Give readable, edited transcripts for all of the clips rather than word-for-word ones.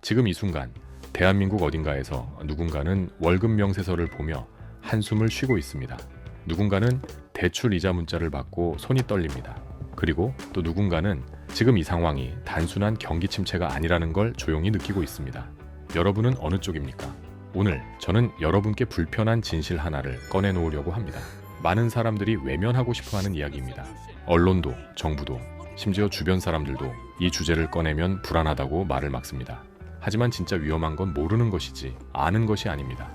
지금 이 순간 대한민국 어딘가에서 누군가는 월급 명세서를 보며 한숨을 쉬고 있습니다. 누군가는 대출 이자 문자를 받고 손이 떨립니다. 그리고 또 누군가는 지금 이 상황이 단순한 경기 침체가 아니라는 걸 조용히 느끼고 있습니다. 여러분은 어느 쪽입니까? 오늘 저는 여러분께 불편한 진실 하나를 꺼내놓으려고 합니다. 많은 사람들이 외면하고 싶어하는 이야기입니다. 언론도, 정부도, 심지어 주변 사람들도 이 주제를 꺼내면 불안하다고 말을 막습니다. 하지만 진짜 위험한 건 모르는 것이지 아는 것이 아닙니다.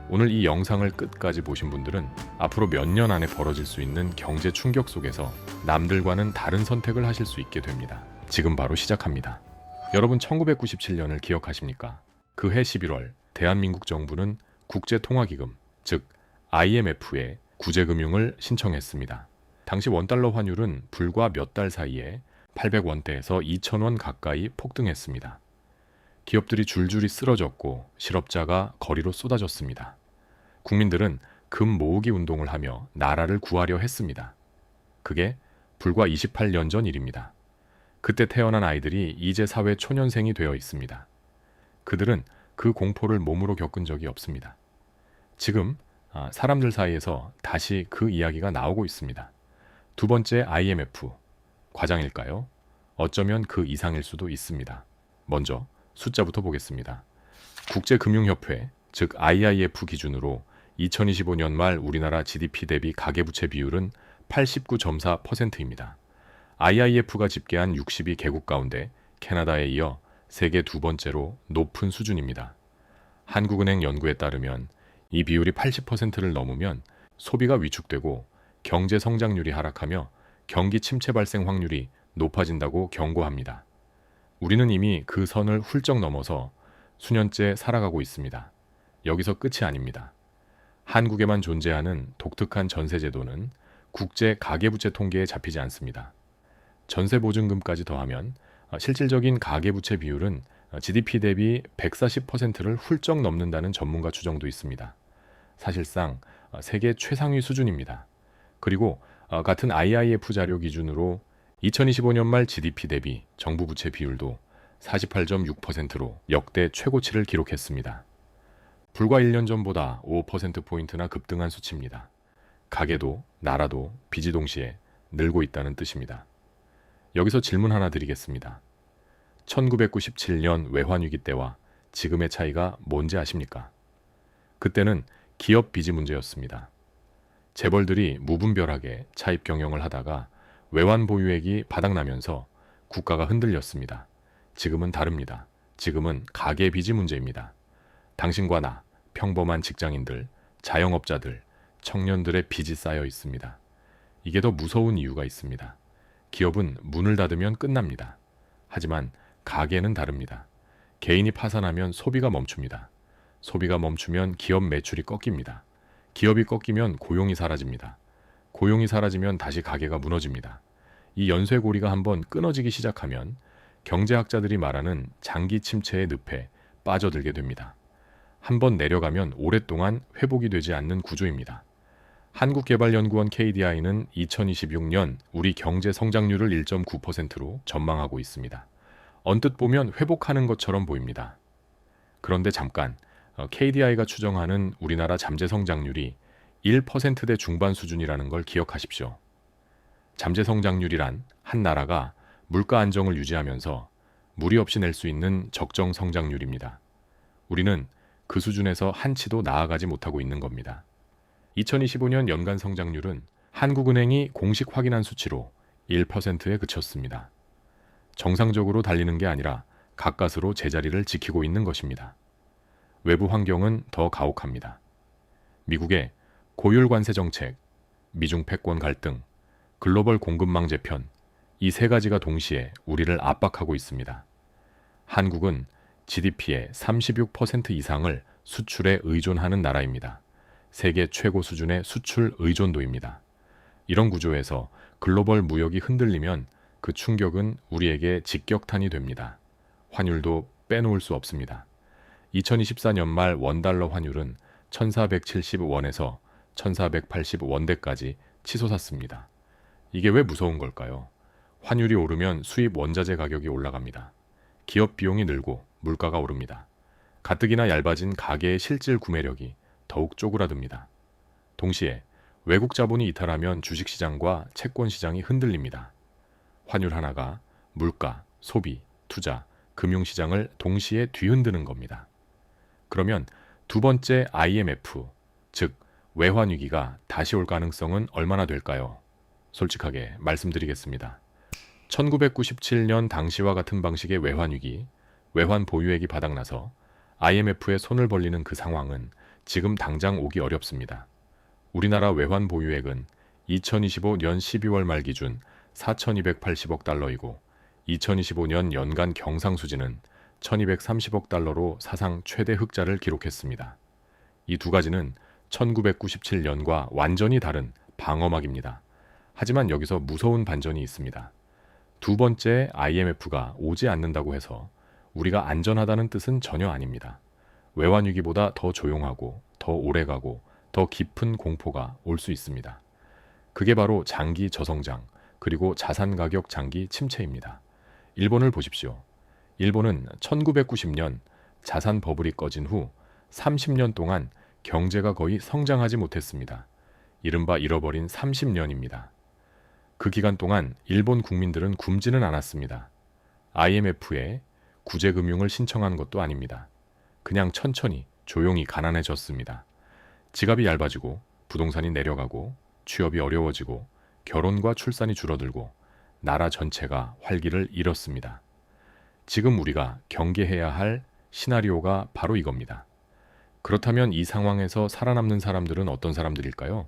오늘 이 영상을 끝까지 보신 분들은 앞으로 몇 년 안에 벌어질 수 있는 경제 충격 속에서 남들과는 다른 선택을 하실 수 있게 됩니다. 지금 바로 시작합니다. 여러분 1997년을 기억하십니까? 그해 11월 대한민국 정부는 국제통화기금, 즉 IMF에 구제금융을 신청했습니다. 당시 원달러 환율은 불과 몇 달 사이에 800원대에서 2,000원 가까이 폭등했습니다. 기업들이 줄줄이 쓰러졌고 실업자가 거리로 쏟아졌습니다. 국민들은 금 모으기 운동을 하며 나라를 구하려 했습니다. 그게 불과 28년 전 일입니다. 그때 태어난 아이들이 이제 사회 초년생이 되어 있습니다. 그들은 그 공포를 몸으로 겪은 적이 없습니다. 지금 사람들 사이에서 다시 그 이야기가 나오고 있습니다. 두 번째 IMF, 과장일까요? 어쩌면 그 이상일 수도 있습니다. 먼저 숫자부터 보겠습니다. 국제금융협회, 즉 IIF 기준으로 2025년 말 우리나라 GDP 대비 가계부채 비율은 89.4%입니다. IIF가 집계한 62개국 가운데 캐나다에 이어 세계 두 번째로 높은 수준입니다. 한국은행 연구에 따르면 이 비율이 80%를 넘으면 소비가 위축되고 경제 성장률이 하락하며 경기 침체 발생 확률이 높아진다고 경고합니다. 우리는 이미 그 선을 훌쩍 넘어서 수년째 살아가고 있습니다. 여기서 끝이 아닙니다. 한국에만 존재하는 독특한 전세제도는 국제 가계부채 통계에 잡히지 않습니다. 전세보증금까지 더하면 실질적인 가계부채 비율은 GDP 대비 140%를 훌쩍 넘는다는 전문가 추정도 있습니다. 사실상 세계 최상위 수준입니다. 그리고 같은 IIF 자료 기준으로 2025년 말 GDP 대비 정부 부채 비율도 48.6%로 역대 최고치를 기록했습니다. 불과 1년 전보다 5%포인트나 급등한 수치입니다. 가계도 나라도 빚이 동시에 늘고 있다는 뜻입니다. 여기서 질문 하나 드리겠습니다. 1997년 외환위기 때와 지금의 차이가 뭔지 아십니까? 그때는 기업 빚이 문제였습니다. 재벌들이 무분별하게 차입 경영을 하다가 외환 보유액이 바닥나면서 국가가 흔들렸습니다. 지금은 다릅니다. 지금은 가계 빚이 문제입니다. 당신과 나, 평범한 직장인들, 자영업자들, 청년들의 빚이 쌓여 있습니다. 이게 더 무서운 이유가 있습니다. 기업은 문을 닫으면 끝납니다. 하지만 가계는 다릅니다. 개인이 파산하면 소비가 멈춥니다. 소비가 멈추면 기업 매출이 꺾입니다. 기업이 꺾이면 고용이 사라집니다. 고용이 사라지면 다시 가계가 무너집니다. 이 연쇄고리가 한번 끊어지기 시작하면 경제학자들이 말하는 장기 침체의 늪에 빠져들게 됩니다. 한번 내려가면 오랫동안 회복이 되지 않는 구조입니다. 한국개발연구원 KDI는 2026년 우리 경제 성장률을 1.9%로 전망하고 있습니다. 언뜻 보면 회복하는 것처럼 보입니다. 그런데 잠깐, KDI가 추정하는 우리나라 잠재 성장률이 1%대 중반 수준이라는 걸 기억하십시오. 잠재 성장률이란 한 나라가 물가 안정을 유지하면서 무리 없이 낼 수 있는 적정 성장률입니다. 우리는 그 수준에서 한치도 나아가지 못하고 있는 겁니다. 2025년 연간 성장률은 한국은행이 공식 확인한 수치로 1%에 그쳤습니다. 정상적으로 달리는 게 아니라 가까스로 제자리를 지키고 있는 것입니다. 외부 환경은 더 가혹합니다. 미국의 고율 관세 정책, 미중 패권 갈등, 글로벌 공급망 재편, 이 세 가지가 동시에 우리를 압박하고 있습니다. 한국은 GDP의 36% 이상을 수출에 의존하는 나라입니다. 세계 최고 수준의 수출 의존도입니다. 이런 구조에서 글로벌 무역이 흔들리면 그 충격은 우리에게 직격탄이 됩니다. 환율도 빼놓을 수 없습니다. 2024년 말 원달러 환율은 1470원에서 1480원대까지 치솟았습니다. 이게 왜 무서운 걸까요? 환율이 오르면 수입 원자재 가격이 올라갑니다. 기업 비용이 늘고 물가가 오릅니다. 가뜩이나 얇아진 가계의 실질 구매력이 더욱 쪼그라듭니다. 동시에 외국 자본이 이탈하면 주식시장과 채권시장이 흔들립니다. 환율 하나가 물가, 소비, 투자, 금융시장을 동시에 뒤흔드는 겁니다. 그러면 두 번째 IMF, 즉 외환위기가 다시 올 가능성은 얼마나 될까요? 솔직하게 말씀드리겠습니다. 1997년 당시와 같은 방식의 외환위기, 외환 보유액이 바닥나서 IMF에 손을 벌리는 그 상황은 지금 당장 오기 어렵습니다. 우리나라 외환 보유액은 2025년 12월 말 기준 4,280억 달러이고 2025년 연간 경상수지는 1,230억 달러로 사상 최대 흑자를 기록했습니다. 이 두 가지는 1997년과 완전히 다른 방어막입니다. 하지만 여기서 무서운 반전이 있습니다. 두 번째 IMF가 오지 않는다고 해서 우리가 안전하다는 뜻은 전혀 아닙니다. 외환위기보다 더 조용하고 더 오래가고 더 깊은 공포가 올 수 있습니다. 그게 바로 장기 저성장 그리고 자산 가격 장기 침체입니다. 일본을 보십시오. 일본은 1990년 자산 버블이 꺼진 후 30년 동안 경제가 거의 성장하지 못했습니다. 이른바 잃어버린 30년입니다. 그 기간 동안 일본 국민들은 굶지는 않았습니다. IMF에 구제금융을 신청한 것도 아닙니다. 그냥 천천히 조용히 가난해졌습니다. 지갑이 얇아지고 부동산이 내려가고 취업이 어려워지고 결혼과 출산이 줄어들고 나라 전체가 활기를 잃었습니다. 지금 우리가 경계해야 할 시나리오가 바로 이겁니다. 그렇다면 이 상황에서 살아남는 사람들은 어떤 사람들일까요?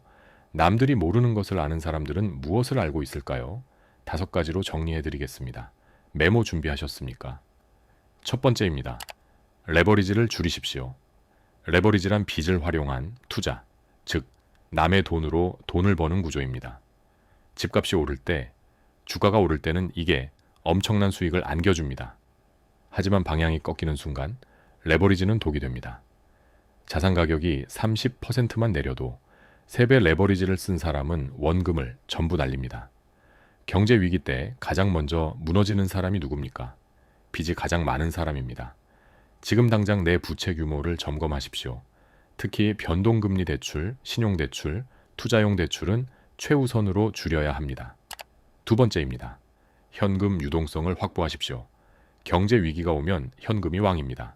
남들이 모르는 것을 아는 사람들은 무엇을 알고 있을까요? 5가지로 정리해드리겠습니다. 메모 준비하셨습니까? 첫 번째입니다. 레버리지를 줄이십시오. 레버리지란 빚을 활용한 투자, 즉 남의 돈으로 돈을 버는 구조입니다. 집값이 오를 때, 주가가 오를 때는 이게 엄청난 수익을 안겨줍니다. 하지만 방향이 꺾이는 순간 레버리지는 독이 됩니다. 자산 가격이 30%만 내려도 3배 레버리지를 쓴 사람은 원금을 전부 날립니다. 경제 위기 때 가장 먼저 무너지는 사람이 누굽니까? 빚이 가장 많은 사람입니다. 지금 당장 내 부채 규모를 점검하십시오. 특히 변동금리 대출, 신용대출, 투자용 대출은 최우선으로 줄여야 합니다. 두 번째입니다. 현금 유동성을 확보하십시오. 경제 위기가 오면 현금이 왕입니다.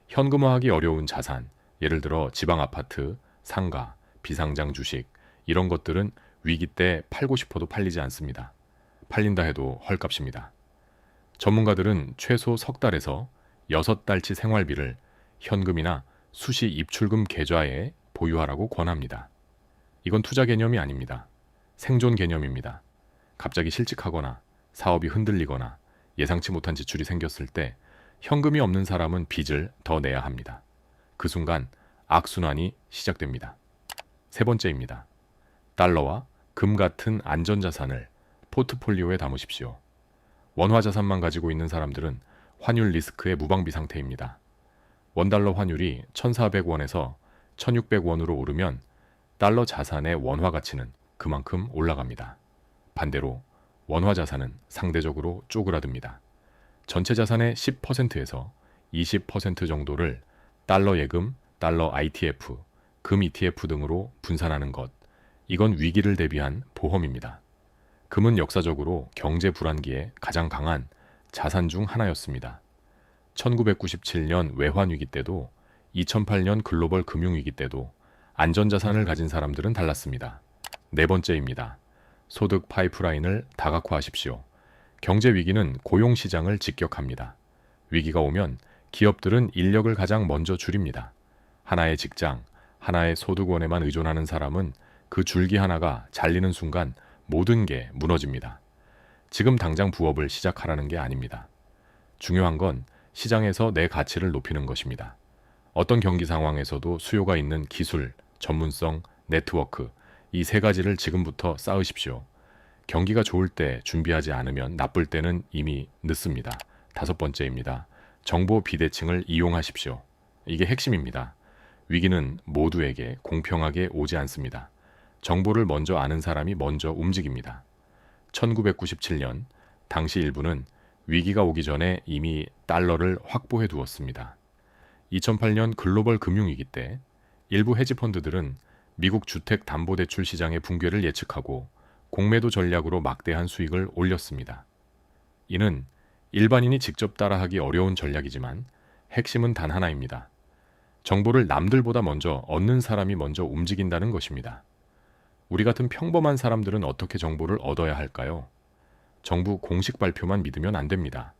현금화하기 어려운 자산, 예를 들어 지방 아파트, 상가, 비상장 주식, 이런 것들은 위기 때 팔고 싶어도 팔리지 않습니다. 팔린다 해도 헐값입니다. 전문가들은 최소 석 달에서 6달치 생활비를 현금이나 수시 입출금 계좌에 보유하라고 권합니다. 이건 투자 개념이 아닙니다. 생존 개념입니다. 갑자기 실직하거나 사업이 흔들리거나 예상치 못한 지출이 생겼을 때 현금이 없는 사람은 빚을 더 내야 합니다. 그 순간 악순환이 시작됩니다. 세 번째입니다. 달러와 금 같은 안전자산을 포트폴리오에 담으십시오. 원화자산만 가지고 있는 사람들은 환율 리스크의 무방비 상태입니다. 원달러 환율이 1,400원에서 1,600원으로 오르면 달러 자산의 원화 가치는 그만큼 올라갑니다. 반대로 원화 자산은 상대적으로 쪼그라듭니다. 전체 자산의 10%에서 20% 정도를 달러 예금, 달러 ITF, 금 ETF 등으로 분산하는 것, 이건 위기를 대비한 보험입니다. 금은 역사적으로 경제 불안기에 가장 강한 자산 중 하나였습니다. 1997년 외환위기 때도 2008년 글로벌 금융위기 때도 안전자산을 가진 사람들은 달랐습니다. 네 번째입니다. 소득 파이프라인을 다각화하십시오. 경제 위기는 고용시장을 직격합니다. 위기가 오면 기업들은 인력을 가장 먼저 줄입니다. 하나의 직장, 하나의 소득원에만 의존하는 사람은 그 줄기 하나가 잘리는 순간 모든 게 무너집니다. 지금 당장 부업을 시작하라는 게 아닙니다. 중요한 건 시장에서 내 가치를 높이는 것입니다. 어떤 경기 상황에서도 수요가 있는 기술, 전문성, 네트워크, 이 3가지를 지금부터 쌓으십시오. 경기가 좋을 때 준비하지 않으면 나쁠 때는 이미 늦습니다. 5번째입니다. 정보 비대칭을 이용하십시오. 이게 핵심입니다. 위기는 모두에게 공평하게 오지 않습니다. 정보를 먼저 아는 사람이 먼저 움직입니다. 1997년 당시 일부는 위기가 오기 전에 이미 달러를 확보해 두었습니다. 2008년 글로벌 금융위기 때 일부 헤지펀드들은 미국 주택담보대출 시장의 붕괴를 예측하고 공매도 전략으로 막대한 수익을 올렸습니다. 이는 일반인이 직접 따라하기 어려운 전략이지만 핵심은 단 하나입니다. 정보를 남들보다 먼저 얻는 사람이 먼저 움직인다는 것입니다. 우리 같은 평범한 사람들은 어떻게 정보를 얻어야 할까요? 정부 공식 발표만 믿으면 안 됩니다.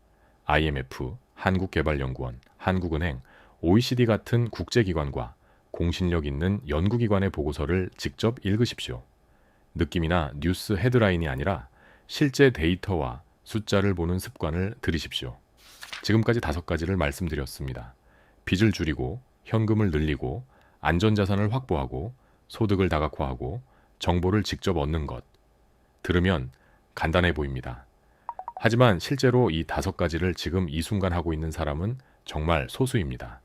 IMF, 한국개발연구원, 한국은행, OECD 같은 국제기관과 공신력 있는 연구기관의 보고서를 직접 읽으십시오. 느낌이나 뉴스 헤드라인이 아니라 실제 데이터와 숫자를 보는 습관을 들이십시오. 지금까지 5가지를 말씀드렸습니다. 빚을 줄이고 현금을 늘리고 안전자산을 확보하고 소득을 다각화하고 정보를 직접 얻는 것. 들으면 간단해 보입니다. 하지만 실제로 이 5가지를 지금 이 순간 하고 있는 사람은 정말 소수입니다.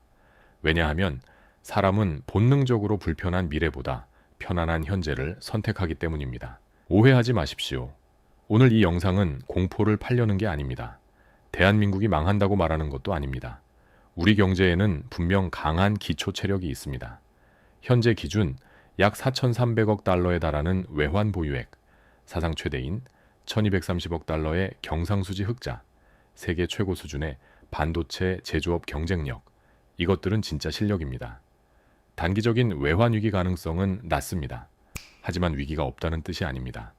왜냐하면 사람은 본능적으로 불편한 미래보다 편안한 현재를 선택하기 때문입니다. 오해하지 마십시오. 오늘 이 영상은 공포를 팔려는 게 아닙니다. 대한민국이 망한다고 말하는 것도 아닙니다. 우리 경제에는 분명 강한 기초 체력이 있습니다. 현재 기준 약 4,300억 달러에 달하는 외환 보유액, 사상 최대인 1,230억 달러의 경상수지 흑자, 세계 최고 수준의 반도체 제조업 경쟁력, 이것들은 진짜 실력입니다. 단기적인 외환 위기 가능성은 낮습니다. 하지만 위기가 없다는 뜻이 아닙니다.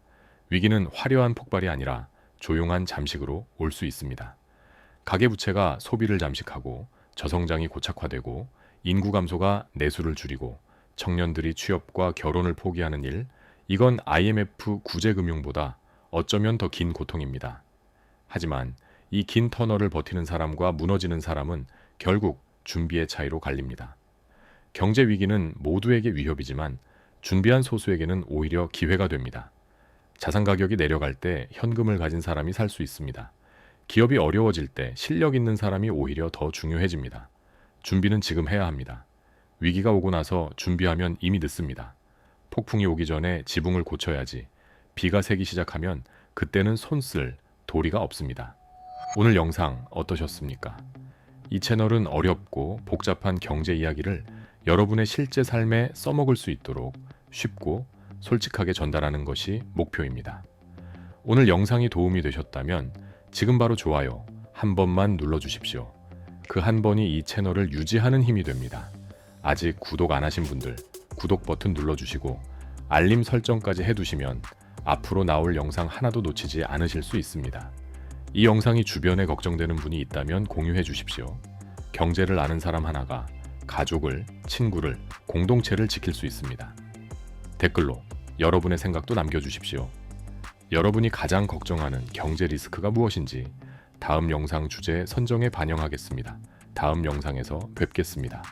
위기는 화려한 폭발이 아니라 조용한 잠식으로 올 수 있습니다. 가계부채가 소비를 잠식하고 저성장이 고착화되고 인구 감소가 내수를 줄이고 청년들이 취업과 결혼을 포기하는 일, 이건 IMF 구제금융보다 어쩌면 더 긴 고통입니다. 하지만 이 긴 터널을 버티는 사람과 무너지는 사람은 결국 준비의 차이로 갈립니다. 경제 위기는 모두에게 위협이지만 준비한 소수에게는 오히려 기회가 됩니다. 자산 가격이 내려갈 때 현금을 가진 사람이 살 수 있습니다. 기업이 어려워질 때 실력 있는 사람이 오히려 더 중요해집니다. 준비는 지금 해야 합니다. 위기가 오고 나서 준비하면 이미 늦습니다. 폭풍이 오기 전에 지붕을 고쳐야지. 비가 새기 시작하면 그때는 손 쓸 도리가 없습니다. 오늘 영상 어떠셨습니까? 이 채널은 어렵고 복잡한 경제 이야기를 여러분의 실제 삶에 써먹을 수 있도록 쉽고 솔직하게 전달하는 것이 목표입니다. 오늘 영상이 도움이 되셨다면 지금 바로 좋아요 한 번만 눌러주십시오. 그 한 번이 이 채널을 유지하는 힘이 됩니다. 아직 구독 안 하신 분들 구독 버튼 눌러주시고 알림 설정까지 해두시면 앞으로 나올 영상 하나도 놓치지 않으실 수 있습니다. 이 영상이 주변에 걱정되는 분이 있다면 공유해 주십시오. 경제를 아는 사람 하나가 가족을, 친구를, 공동체를 지킬 수 있습니다. 댓글로 여러분의 생각도 남겨주십시오. 여러분이 가장 걱정하는 경제 리스크가 무엇인지 다음 영상 주제 선정에 반영하겠습니다. 다음 영상에서 뵙겠습니다.